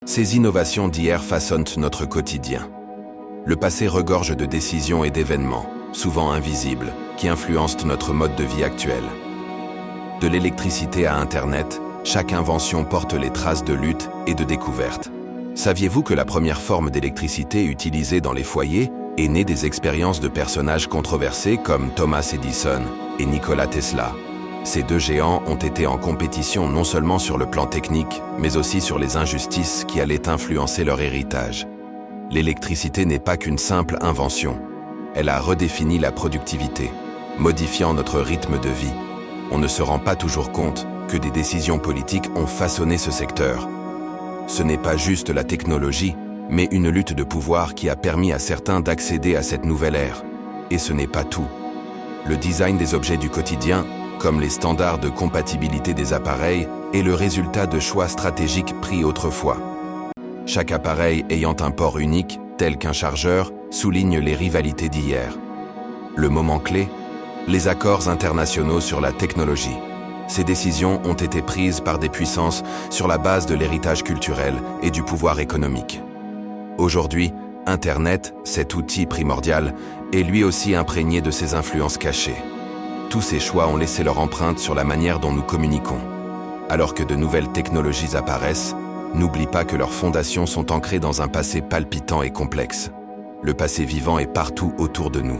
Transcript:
Ces innovations d'hier façonnent notre quotidien. Le passé regorge de décisions et d'événements, souvent invisibles, qui influencent notre mode de vie actuel. De l'électricité à Internet, chaque invention porte les traces de lutte et de découverte. Saviez-vous que la première forme d'électricité utilisée dans les foyers est née des expériences de personnages controversés comme Thomas Edison et Nikola Tesla? Ces deux géants ont été en compétition non seulement sur le plan technique, mais aussi sur les injustices qui allaient influencer leur héritage. L'électricité n'est pas qu'une simple invention. Elle a redéfini la productivité, modifiant notre rythme de vie. On ne se rend pas toujours compte que des décisions politiques ont façonné ce secteur. Ce n'est pas juste la technologie, mais une lutte de pouvoir qui a permis à certains d'accéder à cette nouvelle ère. Et ce n'est pas tout. Le design des objets du quotidien, comme les standards de compatibilité des appareils, est le résultat de choix stratégiques pris autrefois. Chaque appareil ayant un port unique, tel qu'un chargeur, souligne les rivalités d'hier. Le moment clé, les accords internationaux sur la technologie. Ces décisions ont été prises par des puissances sur la base de l'héritage culturel et du pouvoir économique. Aujourd'hui, Internet, cet outil primordial, est lui aussi imprégné de ses influences cachées. Tous ces choix ont laissé leur empreinte sur la manière dont nous communiquons. Alors que de nouvelles technologies apparaissent, n'oublie pas que leurs fondations sont ancrées dans un passé palpitant et complexe. Le passé vivant est partout autour de nous.